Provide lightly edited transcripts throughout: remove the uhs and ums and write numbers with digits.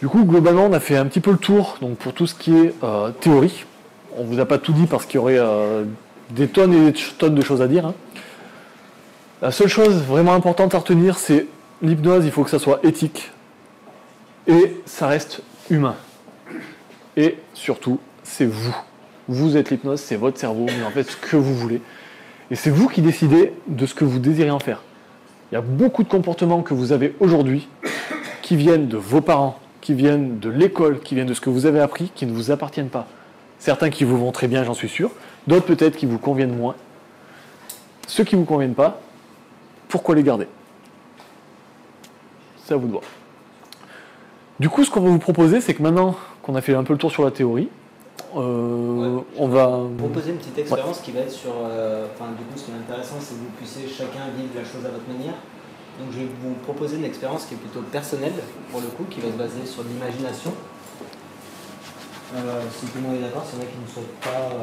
Du coup, globalement, on a fait un petit peu le tour donc, pour tout ce qui est théorie. On vous a pas tout dit parce qu'il y aurait des tonnes et des tonnes de choses à dire, hein. La seule chose vraiment importante à retenir, c'est l'hypnose, il faut que ça soit éthique et ça reste humain. Et surtout, c'est vous. Vous êtes l'hypnose, c'est votre cerveau, mais en fait ce que vous voulez. Et c'est vous qui décidez de ce que vous désirez en faire. Il y a beaucoup de comportements que vous avez aujourd'hui qui viennent de vos parents, qui viennent de l'école, qui viennent de ce que vous avez appris, qui ne vous appartiennent pas. Certains qui vous vont très bien, j'en suis sûr. D'autres peut-être qui vous conviennent moins. Ceux qui ne vous conviennent pas, pourquoi les garder? C'est à vous de voir. Du coup, ce qu'on va vous proposer, c'est que maintenant qu'on a fait un peu le tour sur la théorie, on va proposer une petite expérience qui va être sur... du coup, ce qui est intéressant, c'est que vous puissiez chacun vivre la chose à votre manière. Donc je vais vous proposer une expérience qui est plutôt personnelle, pour le coup, qui va se baser sur l'imagination. Si tout le monde est d'accord, s'il y en a qui ne souhaitent pas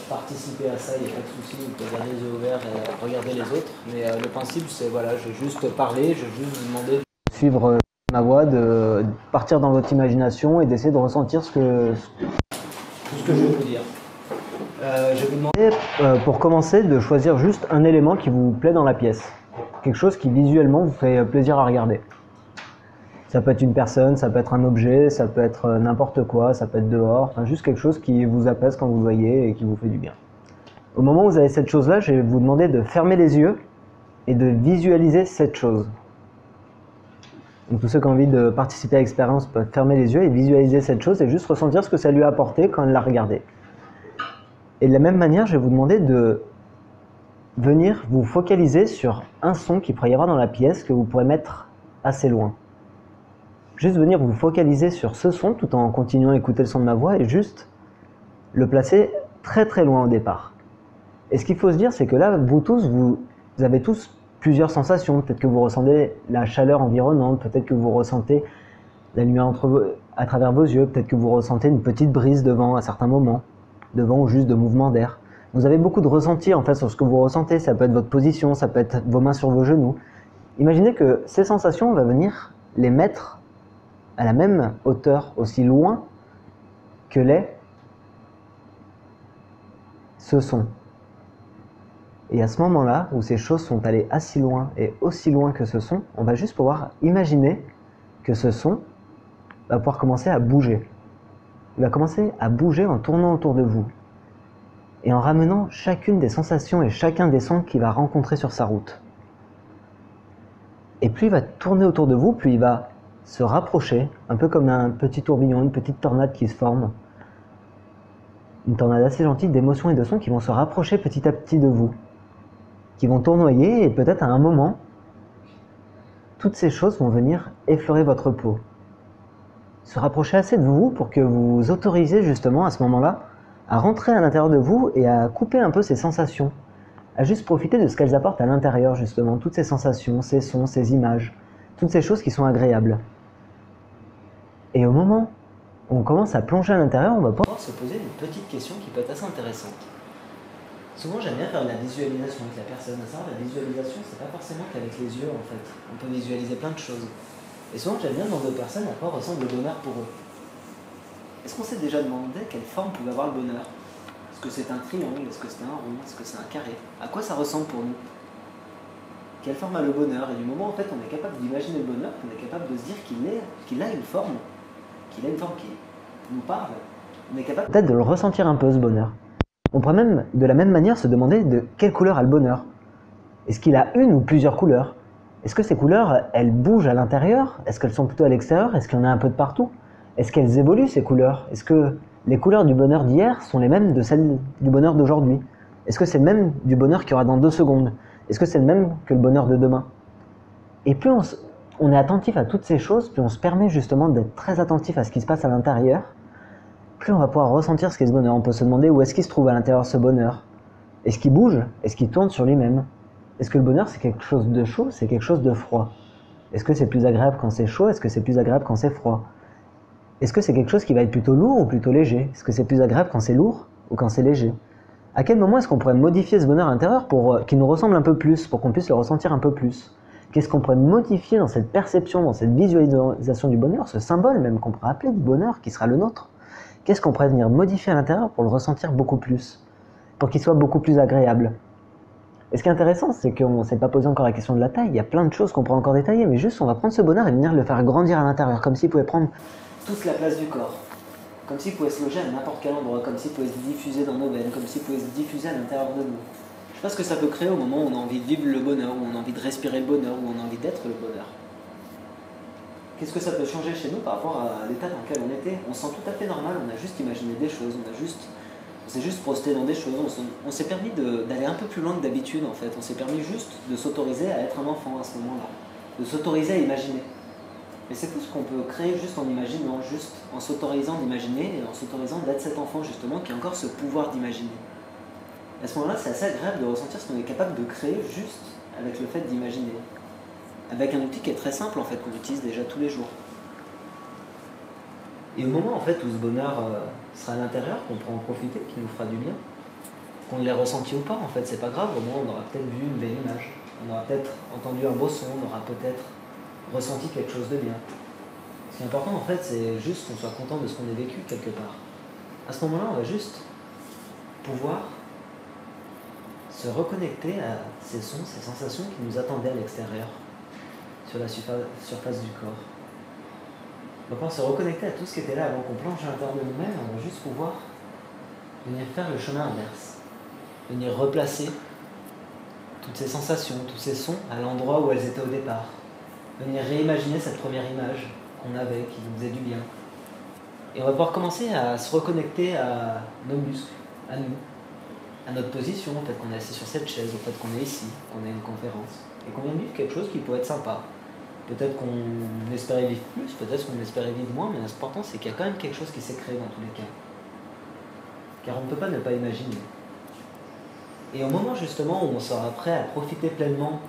participer à ça, il n'y a pas de souci, vous pouvez garder les yeux ouverts et regarder les autres. Mais le principe, c'est voilà, je vais juste parler, je vais juste vous demander de suivre ma voix, de partir dans votre imagination et d'essayer de ressentir tout ce que je vais vous dire. Je vais vous demander, pour commencer, de choisir juste un élément qui vous plaît dans la pièce. Quelque chose qui visuellement vous fait plaisir à regarder. Ça peut être une personne, ça peut être un objet, ça peut être n'importe quoi, ça peut être dehors, enfin, juste quelque chose qui vous apaise quand vous le voyez et qui vous fait du bien. Au moment où vous avez cette chose-là, je vais vous demander de fermer les yeux et de visualiser cette chose. Donc tous ceux qui ont envie de participer à l'expérience peuvent fermer les yeux et visualiser cette chose et juste ressentir ce que ça lui a apporté quand elle l'a regardé. Et de la même manière, je vais vous demander de venir vous focaliser sur un son qu'il pourrait y avoir dans la pièce que vous pourrez mettre assez loin. Juste venir vous focaliser sur ce son tout en continuant à écouter le son de ma voix et juste le placer très très loin au départ. Et ce qu'il faut se dire, c'est que là, vous tous, vous avez tous plusieurs sensations. Peut-être que vous ressentez la chaleur environnante, peut-être que vous ressentez la lumière à travers vos yeux, peut-être que vous ressentez une petite brise devant à certains moments, devant ou juste de mouvements d'air. Vous avez beaucoup de ressentis en fait sur ce que vous ressentez, ça peut être votre position, ça peut être vos mains sur vos genoux. Imaginez que ces sensations, on va venir les mettre à la même hauteur, aussi loin que l'est ce son. Et à ce moment-là, où ces choses sont allées assez loin et aussi loin que ce son, on va juste pouvoir imaginer que ce son va pouvoir commencer à bouger. Il va commencer à bouger en tournant autour de vous et en ramenant chacune des sensations et chacun des sons qu'il va rencontrer sur sa route. Et plus il va tourner autour de vous, plus il va se rapprocher, un peu comme un petit tourbillon, une petite tornade qui se forme. Une tornade assez gentille d'émotions et de sons qui vont se rapprocher petit à petit de vous, qui vont tournoyer et peut-être à un moment, toutes ces choses vont venir effleurer votre peau. Se rapprocher assez de vous pour que vous vous autorisez justement à ce moment-là à rentrer à l'intérieur de vous et à couper un peu ces sensations, à juste profiter de ce qu'elles apportent à l'intérieur justement, toutes ces sensations, ces sons, ces images, toutes ces choses qui sont agréables. Et au moment où on commence à plonger à l'intérieur, on va pouvoir se poser une petite question qui peut être assez intéressante. Souvent j'aime bien faire de la visualisation avec la personne, à savoir la visualisation c'est pas forcément qu'avec les yeux en fait, on peut visualiser plein de choses. Et souvent j'aime bien demander aux personnes à quoi ressemble le bonheur pour eux. Est-ce qu'on s'est déjà demandé quelle forme pouvait avoir le bonheur? Est-ce que c'est un triangle? Est-ce que c'est un rond? Est-ce que c'est un carré? À quoi ça ressemble pour nous? Quelle forme a le bonheur? Et du moment où en fait on est capable d'imaginer le bonheur, on est capable de se dire qu'il a une forme, qui nous parle, on est capable peut-être de le ressentir un peu ce bonheur. On pourrait même de la même manière se demander de quelle couleur a le bonheur. Est-ce qu'il a une ou plusieurs couleurs? Est-ce que ces couleurs, elles bougent à l'intérieur? Est-ce qu'elles sont plutôt à l'extérieur? Est-ce qu'il y en a un peu de partout? Est-ce qu'elles évoluent ces couleurs? Est-ce que les couleurs du bonheur d'hier sont les mêmes de celles du bonheur d'aujourd'hui? Est-ce que c'est le même du bonheur qu'il y aura dans 2 secondes? Est-ce que c'est le même que le bonheur de demain? Et plus on est attentif à toutes ces choses, plus on se permet justement d'être très attentif à ce qui se passe à l'intérieur, plus on va pouvoir ressentir ce qu'est ce bonheur. On peut se demander où est-ce qu'il se trouve à l'intérieur ce bonheur. Est-ce qu'il bouge? Est-ce qu'il tourne sur lui-même? Est-ce que le bonheur c'est quelque chose de chaud? C'est quelque chose de froid? Est-ce que c'est plus agréable quand c'est chaud? Est-ce que c'est plus agréable quand c'est froid? Est-ce que c'est quelque chose qui va être plutôt lourd ou plutôt léger? Est-ce que c'est plus agréable quand c'est lourd ou quand c'est léger? À quel moment est-ce qu'on pourrait modifier ce bonheur intérieur pour qu'il nous ressemble un peu plus, pour qu'on puisse le ressentir un peu plus? Qu'est-ce qu'on pourrait modifier dans cette perception, dans cette visualisation du bonheur, ce symbole même qu'on pourrait appeler du bonheur qui sera le nôtre? Qu'est-ce qu'on pourrait venir modifier à l'intérieur pour le ressentir beaucoup plus, pour qu'il soit beaucoup plus agréable? Et ce qui est intéressant, c'est qu'on ne s'est pas posé encore la question de la taille. Il y a plein de choses qu'on pourrait encore détailler, mais juste on va prendre ce bonheur et venir le faire grandir à l'intérieur, comme s'il pouvait prendre toute la place du corps, comme s'il pouvait se loger à n'importe quel endroit, comme s'il pouvait se diffuser dans nos veines, comme s'il pouvait se diffuser à l'intérieur de nous. Je sais pas ce que ça peut créer au moment où on a envie de vivre le bonheur, où on a envie de respirer le bonheur, où on a envie d'être le bonheur. Qu'est-ce que ça peut changer chez nous par rapport à l'état dans lequel on était? On se sent tout à fait normal, on a juste imaginé des choses, on s'est juste projeté dans des choses, on s'est permis d'aller un peu plus loin que d'habitude en fait, on s'est permis juste de s'autoriser à être un enfant à ce moment-là, de s'autoriser à imaginer. Et c'est tout ce qu'on peut créer juste en imaginant, juste en s'autorisant d'imaginer et en s'autorisant d'être cet enfant justement qui a encore ce pouvoir d'imaginer. À ce moment-là, c'est assez agréable de ressentir ce qu'on est capable de créer juste avec le fait d'imaginer. Avec un outil qui est très simple en fait, qu'on utilise déjà tous les jours. Et au moment en fait où ce bonheur sera à l'intérieur, qu'on pourra en profiter, qui nous fera du bien, qu'on l'ait ressenti ou pas, en fait, c'est pas grave, au moins on aura peut-être vu une belle image, on aura peut-être entendu un beau son, on aura peut-être ressenti quelque chose de bien. Ce qui est important en fait, c'est juste qu'on soit content de ce qu'on a vécu quelque part. À ce moment-là, on va juste pouvoir se reconnecter à ces sons, ces sensations qui nous attendaient à l'extérieur, sur la surface du corps. On va pouvoir se reconnecter à tout ce qui était là avant qu'on plonge à l'intérieur de nous-mêmes, on va juste pouvoir venir faire le chemin inverse, venir replacer toutes ces sensations, tous ces sons à l'endroit où elles étaient au départ, venir réimaginer cette première image qu'on avait, qui nous faisait du bien. Et on va pouvoir commencer à se reconnecter à nos muscles, à nous, à notre position, au fait qu'on est assis sur cette chaise, au fait qu'on est ici, qu'on a une conférence, et qu'on vient de vivre quelque chose qui pourrait être sympa. Peut-être qu'on espérait vivre plus, peut-être qu'on espérait vivre moins, mais l'important c'est qu'il y a quand même quelque chose qui s'est créé dans tous les cas. Car on ne peut pas ne pas imaginer. Et au moment justement où on sera prêt à profiter pleinement,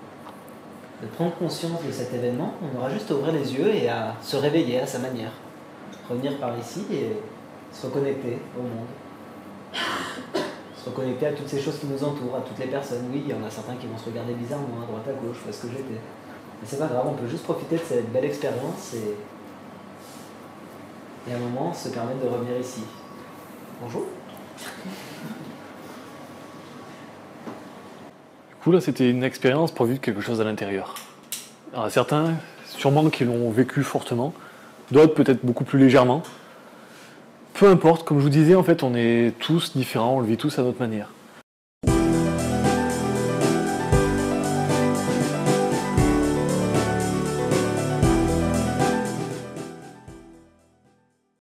de prendre conscience de cet événement, on aura juste à ouvrir les yeux et à se réveiller à sa manière. Revenir par ici et se reconnecter au monde. Se reconnecter à toutes ces choses qui nous entourent, à toutes les personnes. Oui, il y en a certains qui vont se regarder bizarrement à droite à gauche, où est-ce que j'étais. Mais c'est pas grave, on peut juste profiter de cette belle expérience et à un moment se permettre de revenir ici. Bonjour. Du coup, là, c'était une expérience pour vivre quelque chose à l'intérieur. Alors, certains, sûrement, qui l'ont vécu fortement, d'autres peut-être beaucoup plus légèrement. Peu importe, comme je vous disais, en fait, on est tous différents, on le vit tous à notre manière.